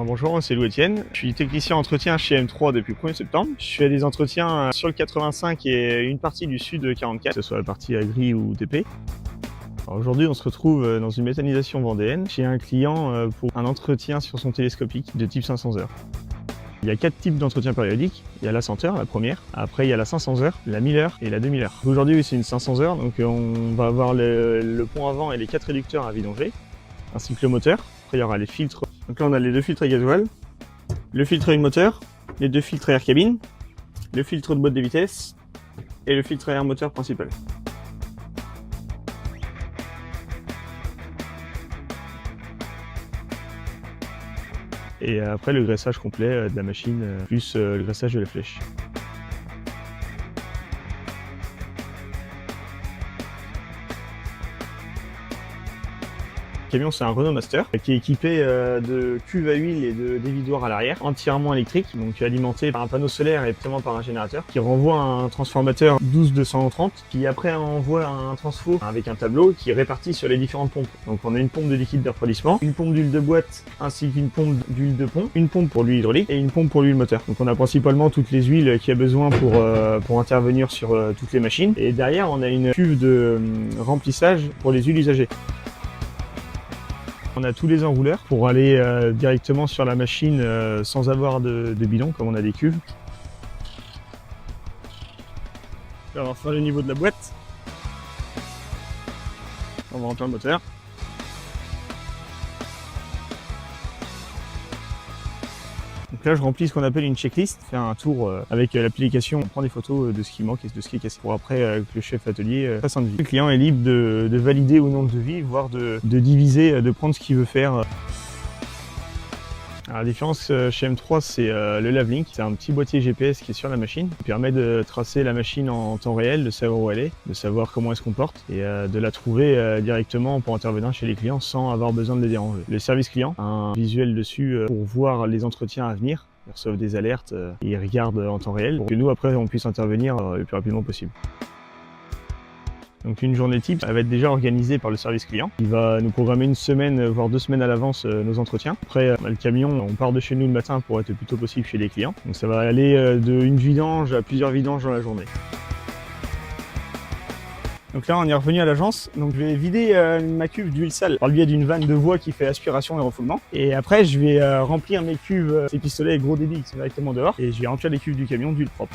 Alors bonjour, c'est Louis-Etienne. Je suis technicien entretien chez M3 depuis le 1er septembre. Je fais des entretiens sur le 85 et une partie du sud 44, que ce soit la partie agri ou TP. Aujourd'hui, on se retrouve dans une méthanisation vendéenne chez un client pour un entretien sur son télescopique de type 500 heures. Il y a 4 types d'entretien périodiques. Il y a la 100 heures, la première. Après, il y a la 500 heures, la 1000 heures et la 2000 heures. Aujourd'hui, c'est une 500 heures, donc on va avoir le pont avant et les 4 réducteurs à vidanger, ainsi que le moteur. Après, il y aura les filtres. Donc là, on a les 2 filtres à gasoil, le filtre à huile moteur, les 2 filtres à air cabine, le filtre de boîte de vitesse et le filtre à air moteur principal. Et après le graissage complet de la machine, plus le graissage de la flèche. Le camion, c'est un Renault Master qui est équipé de cuves à huile et de dévidoirs à l'arrière, entièrement électrique, donc alimenté par un panneau solaire et potentiellement par un générateur, qui renvoie un transformateur 12230 qui après envoie un transfo avec un tableau qui est réparti sur les différentes pompes. Donc on a une pompe de liquide de refroidissement, une pompe d'huile de boîte ainsi qu'une pompe d'huile de pont, une pompe pour l'huile hydraulique et une pompe pour l'huile moteur. Donc on a principalement toutes les huiles qu'il y a besoin pour intervenir sur toutes les machines. Et derrière on a une cuve de remplissage pour les huiles usagées. On a tous les enrouleurs pour aller directement sur la machine sans avoir de bidon, comme on a des cuves. Là, on va faire le niveau de la boîte. On va remplir le moteur. Donc là, je remplis ce qu'on appelle une checklist, faire un tour avec l'application, on prend des photos de ce qui manque et de ce qui est cassé pour après que le chef atelier fasse un devis. Le client est libre de valider ou non le devis, voire de diviser, de prendre ce qu'il veut faire. Alors, la différence chez M3, c'est le LaveLink. C'est un petit boîtier GPS qui est sur la machine, qui permet de tracer la machine en temps réel, de savoir où elle est, de savoir comment elle se comporte et de la trouver directement pour intervenir chez les clients sans avoir besoin de les déranger. Le service client a un visuel dessus pour voir les entretiens à venir. Ils reçoivent des alertes et ils regardent en temps réel pour que nous, après, on puisse intervenir le plus rapidement possible. Donc une journée type, elle va être déjà organisée par le service client. Il va nous programmer une semaine, voire 2 semaines à l'avance nos entretiens. Après, le camion, on part de chez nous le matin pour être le plus tôt possible chez les clients. Donc ça va aller de une vidange à plusieurs vidanges dans la journée. Donc là, on est revenu à l'agence. Donc je vais vider ma cuve d'huile sale par le biais d'une vanne de voie qui fait aspiration et refoulement. Et après, je vais remplir mes cuves, ces pistolets avec gros débit qui sont directement dehors. Et je vais remplir les cuves du camion d'huile propre.